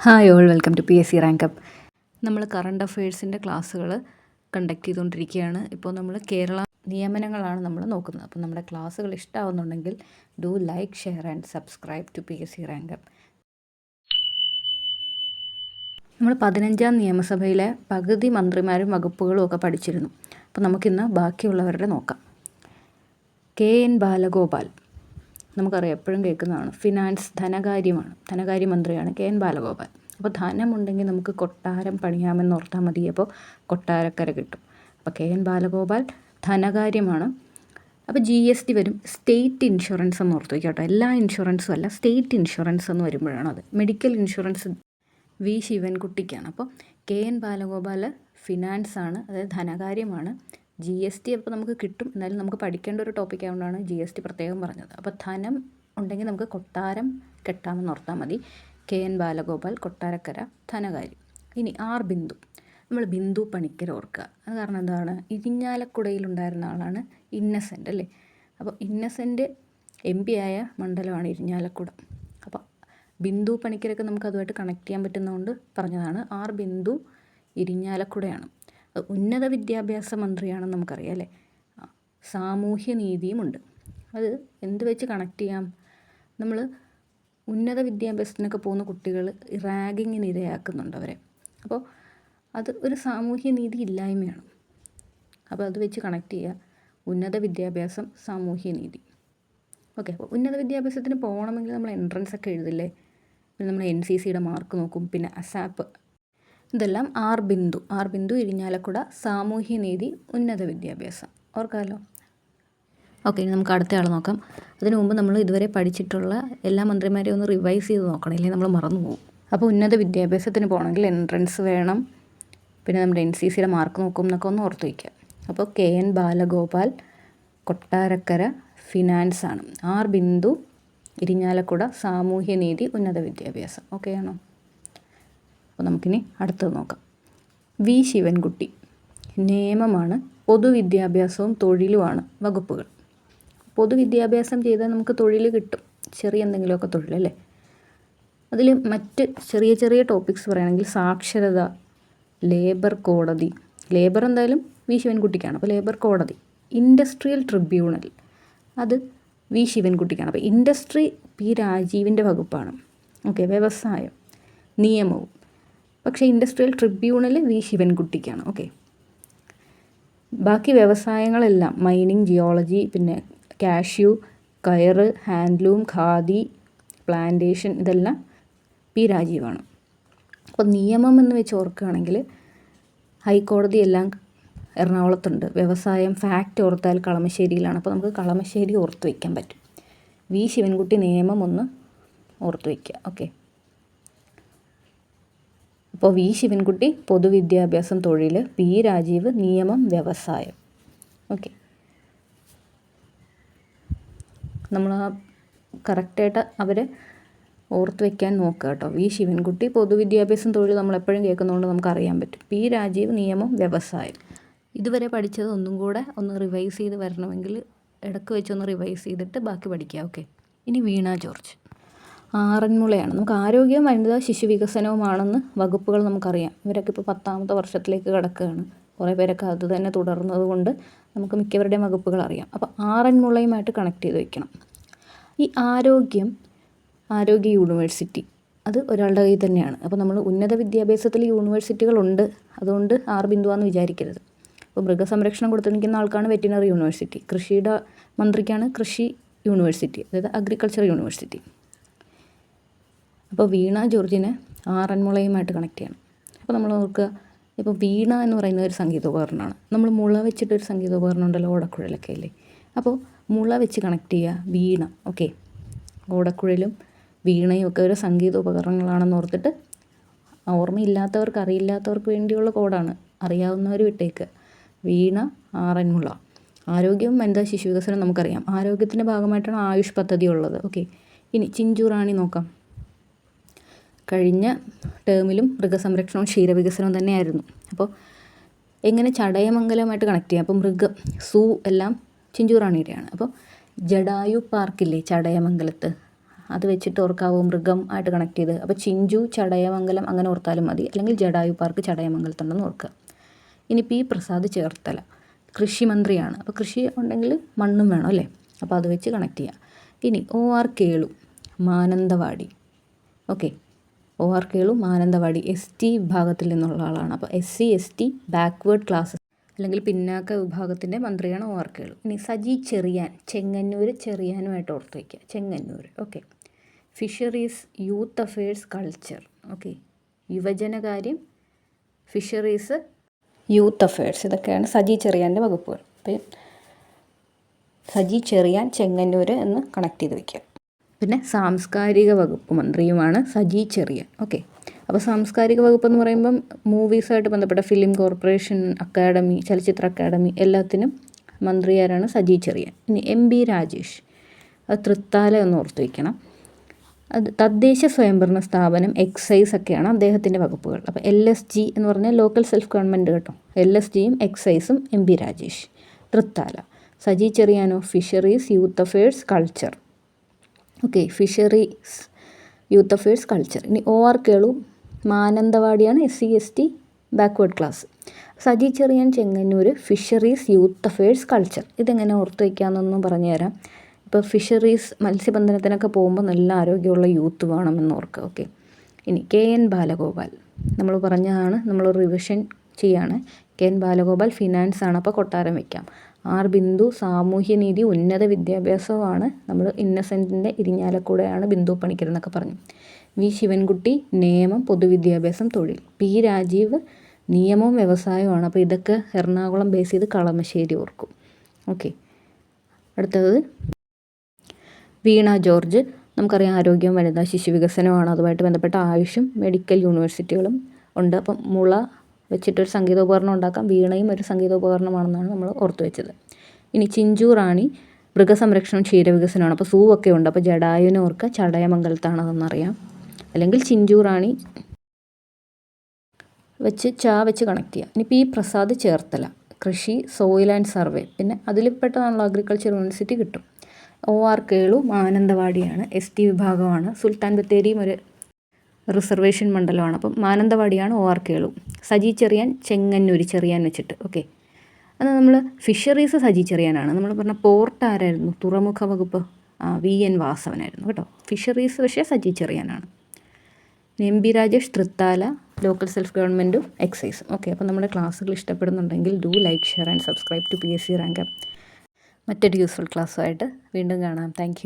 Hi all, welcome to PSC rank up. നമ്മൾ current അഫയേഴ്സിൻ്റെ ക്ലാസ്സുകൾ കണ്ടക്ട് ചെയ്തുകൊണ്ടിരിക്കുകയാണ്. ഇപ്പോൾ നമ്മൾ കേരള നിയമനങ്ങളാണ് നമ്മൾ നോക്കുന്നത്. അപ്പോൾ നമ്മുടെ ക്ലാസ്സുകൾ ഇഷ്ടമാവുന്നുണ്ടെങ്കിൽ do like, share and subscribe to PSC rank up. നമ്മൾ 15ാം നിയമസഭയിലെ പകുതി മന്ത്രിമാരും വകുപ്പുകളും ഒക്കെ പഠിച്ചിരുന്നു. അപ്പോൾ നമുക്കിന്ന് ബാക്കിയുള്ളവരുടെ നോക്കാം. KN ബാലഗോപാൽ, നമുക്കറിയാം, എപ്പോഴും കേൾക്കുന്നതാണ്. ഫിനാൻസ്, ധനകാര്യമന്ത്രിയാണ് KN ബാലഗോപാൽ. അപ്പോൾ ധനമുണ്ടെങ്കിൽ നമുക്ക് കൊട്ടാരം പണിയാമെന്ന് ഓർത്താൽ മതി. അപ്പോൾ കൊട്ടാരക്കര കിട്ടും. അപ്പോൾ KN ബാലഗോപാൽ ധനകാര്യമാണ്. അപ്പോൾ GST വരും. സ്റ്റേറ്റ് ഇൻഷുറൻസ് എന്ന് ഓർത്ത് വയ്ക്കാം കേട്ടോ. എല്ലാ ഇൻഷുറൻസും അല്ല, സ്റ്റേറ്റ് ഇൻഷുറൻസ് എന്ന് വരുമ്പോഴാണ് അത്. Medical insurance V ശിവൻകുട്ടിക്കാണ്. അപ്പോൾ KN ബാലഗോപാൽ ഫിനാൻസ് ആണ്, അതായത് ധനകാര്യമാണ്. GST അപ്പോൾ നമുക്ക് കിട്ടും, എന്നാലും നമുക്ക് പഠിക്കേണ്ട ഒരു ടോപ്പിക് ആയതുകൊണ്ടാണ് GST പ്രത്യേകം പറഞ്ഞത്. അപ്പോൾ ധനം ഉണ്ടെങ്കിൽ നമുക്ക് കൊട്ടാരം കെട്ടാമെന്ന് ഓർത്താൽ മതി. KN ബാലഗോപാൽ, കൊട്ടാരക്കര, ധനകാര്യം. ഇനി R ബിന്ദു, നമ്മൾ ബിന്ദു പണിക്കർ ഓർക്കുക. അത് കാരണം എന്താണ്? ഇരിഞ്ഞാലക്കുടയിലുണ്ടായിരുന്ന ആളാണ് ഇന്നസെൻ്റ് അല്ലേ. അപ്പോൾ ഇന്നസെൻ്റ് MP ആയ മണ്ഡലമാണ് ഇരിഞ്ഞാലക്കുട. അപ്പോൾ ബിന്ദു പണിക്കരൊക്കെ നമുക്ക് അതുമായിട്ട് കണക്ട് ചെയ്യാൻ പറ്റുന്നതുകൊണ്ട് പറഞ്ഞതാണ്. R ബിന്ദു ഇരിഞ്ഞാലക്കുടയാണ്. ഉന്നത വിദ്യാഭ്യാസ മന്ത്രിയാണെന്ന് നമുക്കറിയാം അല്ലേ. സാമൂഹ്യ നീതിയുമുണ്ട്. അത് എന്ത് വെച്ച് കണക്ട് ചെയ്യാം? നമ്മൾ ഉന്നത വിദ്യാഭ്യാസത്തിനൊക്കെ പോകുന്ന കുട്ടികൾ റാഗിങ്ങിന് ഇരയാക്കുന്നുണ്ട് അവരെ. അപ്പോൾ അത് ഒരു സാമൂഹ്യ നീതി ഇല്ലായ്മയാണ്. അപ്പോൾ അത് വെച്ച് കണക്ട് ചെയ്യുക. ഉന്നത വിദ്യാഭ്യാസം, സാമൂഹ്യ നീതി. ഓക്കെ. അപ്പോൾ ഉന്നത വിദ്യാഭ്യാസത്തിന് പോകണമെങ്കിൽ നമ്മൾ എൻട്രൻസ് ഒക്കെ എഴുതില്ലേ. പിന്നെ നമ്മൾ NCCയുടെ മാർക്ക് നോക്കും, പിന്നെ ASAP. ഇതെല്ലാം R ബിന്ദു ഇരിഞ്ഞാലക്കുട, സാമൂഹ്യനീതി, ഉന്നത വിദ്യാഭ്യാസം. ഓർക്കാമല്ലോ. ഓക്കെ, ഇനി നമുക്ക് അടുത്ത ആൾ നോക്കാം. അതിനു മുമ്പ് നമ്മൾ ഇതുവരെ പഠിച്ചിട്ടുള്ള എല്ലാ മന്ത്രിമാരെയും ഒന്ന് റിവൈസ് ചെയ്ത് നോക്കണം, ഇല്ലെങ്കിൽ നമ്മൾ മറന്നു പോകും. അപ്പോൾ ഉന്നത വിദ്യാഭ്യാസത്തിന് പോകണമെങ്കിൽ എൻട്രൻസ് വേണം, പിന്നെ നമ്മുടെ NCCയുടെ മാർക്ക് നോക്കും എന്നൊക്കെ ഒന്ന് ഓർത്ത് വയ്ക്കുക. അപ്പോൾ KN ബാലഗോപാൽ, കൊട്ടാരക്കര, ഫിനാൻസ് ആണ്. R ബിന്ദു ഇരിഞ്ഞാലക്കുട, സാമൂഹ്യനീതി, ഉന്നത വിദ്യാഭ്യാസം. ഓക്കെ ആണോ? അപ്പോൾ നമുക്കിനി അടുത്തത് നോക്കാം. V ശിവൻകുട്ടി, നിയമമാണ്. പൊതുവിദ്യാഭ്യാസവും തൊഴിലുമാണ് വകുപ്പുകൾ. പൊതുവിദ്യാഭ്യാസം ചെയ്താൽ നമുക്ക് തൊഴിൽ കിട്ടും, ചെറിയ എന്തെങ്കിലുമൊക്കെ തൊഴിലല്ലേ. അതിൽ മറ്റ് ചെറിയ ചെറിയ ടോപ്പിക്സ് പറയുകയാണെങ്കിൽ സാക്ഷരത, ലേബർ കോടതി. ലേബർ എന്തായാലും V ശിവൻകുട്ടിക്കാണ്, അപ്പോൾ ലേബർ കോടതി. ഇൻഡസ്ട്രിയൽ ട്രിബ്യൂണൽ, അത് V ശിവൻകുട്ടിക്കാണ്. അപ്പോൾ ഇൻഡസ്ട്രി P രാജീവിൻ്റെ വകുപ്പാണ്. ഓക്കെ. വ്യവസായം, നിയമവും. പക്ഷേ ഇൻഡസ്ട്രിയൽ ട്രിബ്യൂണൽ V ശിവൻകുട്ടിക്കാണ്. ഓക്കെ. ബാക്കി വ്യവസായങ്ങളെല്ലാം മൈനിങ്, ജിയോളജി, പിന്നെ കാഷ്യൂ, കയറ്, ഹാൻഡ്ലൂം, ഖാദി, പ്ലാന്റേഷൻ, ഇതെല്ലാം P രാജീവാണ്. അപ്പോൾ നിയമം എന്ന് വെച്ച് ഓർക്കുകയാണെങ്കിൽ ഹൈക്കോടതി എല്ലാം എറണാകുളത്തുണ്ട്. വ്യവസായം, ഫാക്റ്റ് ഓർത്താൽ കളമശ്ശേരിയിലാണ്. അപ്പോൾ നമുക്ക് കളമശ്ശേരി ഓർത്ത് വയ്ക്കാൻ പറ്റും. V ശിവൻകുട്ടി നിയമം ഒന്ന് ഓർത്ത് വയ്ക്കുക. ഓക്കെ. അപ്പോൾ V ശിവൻകുട്ടി പൊതുവിദ്യാഭ്യാസം, തൊഴിൽ, P രാജീവ് നിയമം, വ്യവസായം. ഓക്കെ. നമ്മൾ കറക്റ്റായിട്ട് അവരെ ഓർത്ത് വയ്ക്കാൻ നോക്കുക കേട്ടോ. V ശിവൻകുട്ടി പൊതുവിദ്യാഭ്യാസം, തൊഴിൽ നമ്മളെപ്പോഴും കേൾക്കുന്നതുകൊണ്ട് നമുക്കറിയാൻ പറ്റും. P രാജീവ് നിയമം, വ്യവസായം. ഇതുവരെ പഠിച്ചത് ഒന്നും കൂടെ ഒന്ന് റിവൈസ് ചെയ്ത് വരണമെങ്കിൽ ഇടയ്ക്ക് വെച്ചൊന്ന് റിവൈസ് ചെയ്തിട്ട് ബാക്കി പഠിക്കുക. ഓക്കെ. ഇനി വീണ ജോർജ്, ആറന്മുളയാണ്. നമുക്ക് ആരോഗ്യവും വനിതാ ശിശു വികസനവുമാണെന്ന് വകുപ്പുകൾ നമുക്കറിയാം. ഇവരൊക്കെ ഇപ്പോൾ 10ാമത്തെ വർഷത്തിലേക്ക് കിടക്കുകയാണ്. കുറേ പേരൊക്കെ അത് തന്നെ തുടർന്നത് കൊണ്ട് നമുക്ക് മിക്കവരുടെയും വകുപ്പുകൾ അറിയാം. അപ്പോൾ ആറന്മുളയുമായിട്ട് കണക്ട് ചെയ്ത് വയ്ക്കണം. ഈ ആരോഗ്യ യൂണിവേഴ്സിറ്റി, അത് ഒരാളുടെ കയ്യിൽ തന്നെയാണ്. അപ്പോൾ നമ്മൾ ഉന്നത വിദ്യാഭ്യാസത്തിൽ യൂണിവേഴ്സിറ്റികളുണ്ട്, അതുകൊണ്ട് R ബിന്ദുവാന്ന് വിചാരിക്കരുത്. അപ്പോൾ മൃഗസംരക്ഷണം കൊടുത്തിരിക്കുന്ന ആൾക്കാണ് വെറ്റിനറി യൂണിവേഴ്സിറ്റി. കൃഷിയുടെ മന്ത്രിക്കാണ് കൃഷി യൂണിവേഴ്സിറ്റി, അതായത് അഗ്രികൾച്ചർ യൂണിവേഴ്സിറ്റി. അപ്പോൾ വീണ ജോർജിനെ ആറന്മുളയുമായിട്ട് കണക്ട് ചെയ്യണം. അപ്പോൾ നമ്മൾ നോക്കുക, ഇപ്പോൾ വീണ എന്ന് പറയുന്ന ഒരു സംഗീതോപകരണമാണ്. നമ്മൾ മുള വെച്ചിട്ടൊരു സംഗീതോപകരണം ഉണ്ടല്ലോ, ഓടക്കുഴലൊക്കെ അല്ലേ. അപ്പോൾ മുള വെച്ച് കണക്ട് ചെയ്യുക, വീണ. ഓക്കെ. ഓടക്കുഴലും വീണയും ഒക്കെ ഒരു സംഗീതോപകരണങ്ങളാണെന്ന് ഓർത്തിട്ട്, ഓർമ്മയില്ലാത്തവർക്ക്, അറിയില്ലാത്തവർക്ക് വേണ്ടിയുള്ള കോഡാണ്, അറിയാവുന്നവർ വിട്ടേക്കുക. വീണ, ആറന്മുള. ആരോഗ്യവും വനിതാ ശിശു വികസനം നമുക്കറിയാം. ആരോഗ്യത്തിൻ്റെ ഭാഗമായിട്ടാണ് ആയുഷ് പദ്ധതി ഉള്ളത്. ഓക്കെ. ഇനി ചിഞ്ചു റാണി നോക്കാം. കഴിഞ്ഞ ടേമിലും മൃഗസംരക്ഷണവും ക്ഷീരവികസനവും തന്നെയായിരുന്നു. അപ്പോൾ എങ്ങനെ ചടയമംഗലമായിട്ട് കണക്ട് ചെയ്യാം? അപ്പോൾ മൃഗം, സൂ എല്ലാം ചിഞ്ചു റാണിയുടെയാണ്. അപ്പോൾ ജഡായു പാർക്കില്ലേ ചടയമംഗലത്ത്, അത് വെച്ചിട്ട് ഓർക്കാവോ, മൃഗം ആയിട്ട് കണക്ട് ചെയ്ത്. അപ്പോൾ ചിഞ്ചു ചടയമംഗലം അങ്ങനെ ഓർത്താലും മതി, അല്ലെങ്കിൽ ജഡായു പാർക്ക് ചടയമംഗലത്തുണ്ടെന്ന് ഓർക്കുക. ഇനി പി പ്രസാദ് ചേർത്തല കൃഷി മന്ത്രിയാണ്. അപ്പോൾ കൃഷി ഉണ്ടെങ്കിൽ മണ്ണും വേണം അല്ലേ, അപ്പോൾ അത് വെച്ച് കണക്ട് ചെയ്യുക. ഇനി OR Kelu Mananthavady. Okay, OR Kelu Mananthavady ST വിഭാഗത്തിൽ നിന്നുള്ള ആളാണ്. അപ്പോൾ SC ST ബാക്ക്വേർഡ് ക്ലാസ്സസ് അല്ലെങ്കിൽ പിന്നാക്ക വിഭാഗത്തിൻ്റെ മന്ത്രിയാണ് OR കേളു. ഇനി സജി ചെറിയാൻ ചെങ്ങന്നൂർ, ചെറിയാനുമായിട്ട് ഓർത്ത് വയ്ക്കുക, Chengannur. Okay, fisheries youth affairs culture. Okay, യുവജനകാര്യം, ഫിഷറീസ്, യൂത്ത് അഫയേഴ്സ്, ഇതൊക്കെയാണ് സജി ചെറിയാൻ്റെ വകുപ്പുകൾ. അപ്പോൾ സജി ചെറിയാൻ ചെങ്ങന്നൂർ എന്ന് കണക്ട് ചെയ്ത് വയ്ക്കുക. പിന്നെ സാംസ്കാരിക വകുപ്പ് മന്ത്രിയുമാണ് സജി ചെറിയാൻ. ഓക്കെ, അപ്പോൾ സാംസ്കാരിക വകുപ്പ് എന്ന് പറയുമ്പം മൂവീസായിട്ട് ബന്ധപ്പെട്ട ഫിലിം കോർപ്പറേഷൻ, അക്കാഡമി, ചലച്ചിത്ര അക്കാഡമി എല്ലാത്തിനും മന്ത്രിയാരാണ് സജി ചെറിയാൻ. ഇനി MB രാജേഷ്, അത് തൃത്താല എന്ന് ഓർത്ത് വയ്ക്കണം. അത് തദ്ദേശ സ്വയംഭരണ സ്ഥാപനം, എക്സൈസ് ഒക്കെയാണ് അദ്ദേഹത്തിൻ്റെ വകുപ്പുകൾ. അപ്പോൾ LSG എന്ന് പറഞ്ഞാൽ ലോക്കൽ സെൽഫ് ഗവൺമെൻറ് കേട്ടോ. LSGയും എക്സൈസും MB രാജേഷ്. തൃത്താല. സജി ചെറിയാനോ fisheries youth affairs culture. Okay, fisheries youth affairs culture. ഇനി OR കേളു മാനന്തവാടിയാണ് SC ST backward class. Saji Cheriyan Chengannur fisheries youth affairs culture. ഇതെങ്ങനെ ഓർത്ത് വയ്ക്കാമെന്നൊന്നും പറഞ്ഞു തരാം. ഇപ്പോൾ ഫിഷറീസ് മത്സ്യബന്ധനത്തിനൊക്കെ പോകുമ്പോൾ നല്ല ആരോഗ്യമുള്ള യൂത്ത് വേണമെന്ന് ഓർക്കുക. ഓക്കെ, ഇനി KN ബാലഗോപാൽ നമ്മൾ പറഞ്ഞതാണ്, നമ്മൾ റിവിഷൻ ചെയ്യാണ്. KN ബാലഗോപാൽ ഫിനാൻസ് ആണ്, അപ്പോൾ കൊട്ടാരം വയ്ക്കാം. R ബിന്ദു സാമൂഹ്യനീതി ഉന്നത വിദ്യാഭ്യാസമാണ്, നമ്മൾ ഇന്നസെൻറ്റിൻ്റെ ഇരിഞ്ഞാലക്കുടയാണ് ബിന്ദു പണിക്കർ എന്നൊക്കെ പറഞ്ഞു. V ശിവൻകുട്ടി നിയമം പൊതുവിദ്യാഭ്യാസം തൊഴിൽ. P രാജീവ് നിയമവും വ്യവസായവുമാണ്, അപ്പോൾ ഇതൊക്കെ എറണാകുളം ബേസ് ചെയ്ത് കളമശ്ശേരി ഓർക്കും. ഓക്കെ, അടുത്തത് വീണ ജോർജ്, നമുക്കറിയാം ആരോഗ്യം, വനിതാ ശിശു വികസനമാണ്, അതുമായിട്ട് ബന്ധപ്പെട്ട ആയുഷും മെഡിക്കൽ യൂണിവേഴ്സിറ്റികളും ഉണ്ട്. അപ്പം മുള വെച്ചിട്ടൊരു സംഗീതോപകരണം ഉണ്ടാക്കാം, വീണയും ഒരു സംഗീതോപകരണമാണെന്നാണ് നമ്മൾ ഓർത്ത് വെച്ചത്. ഇനി ചിഞ്ചു റാണി മൃഗസംരക്ഷണം ക്ഷീരവികസനമാണ്, അപ്പോൾ സൂ ഒക്കെ ഉണ്ട്, അപ്പോൾ ജഡായുവിനെ ഓർക്കുക, ചടയമംഗലത്താണ് അതെന്നറിയാം. അല്ലെങ്കിൽ ചിഞ്ചു റാണി വെച്ച് വെച്ച് കണക്ട് ചെയ്യുക. ഇനി P പ്രസാദ് ചേർത്തല കൃഷി, സോയിൽ ആൻഡ് സർവേ, പിന്നെ അതിൽപ്പെട്ടതാണല്ലോ അഗ്രികൾച്ചർ യൂണിവേഴ്സിറ്റി കിട്ടും. OR കേളു മാനന്തവാടിയാണ്, ST വിഭാഗമാണ്. സുൽത്താൻ ബത്തേരിയും ഒരു റിസർവേഷൻ മണ്ഡലമാണ്, അപ്പം മാനന്തവാടിയാണ് OR കേളു. സജി ചെറിയാൻ ചെങ്ങന്നൂർ, ചെറിയാൻ വെച്ചിട്ട്. ഓക്കെ, അത് നമ്മൾ ഫിഷറീസ് സജി ചെറിയാനാണ്. നമ്മൾ പറഞ്ഞ പോർട്ട് ആരായിരുന്നു, തുറമുഖ വകുപ്പ് VN വാസവനായിരുന്നു കേട്ടോ. ഫിഷറീസ് പക്ഷേ സജി ചെറിയാനാണ്. MB Rajesh Thrithala local self ഗവൺമെൻറ്റും എക്സൈസും. ഓക്കെ, അപ്പോൾ നമ്മുടെ ക്ലാസ്സുകൾ ഇഷ്ടപ്പെടുന്നുണ്ടെങ്കിൽ do like, share and subscribe to PSC ranker. മറ്റൊരു യൂസ്ഫുൾ ക്ലാസ്സുമായിട്ട് വീണ്ടും കാണാം. താങ്ക്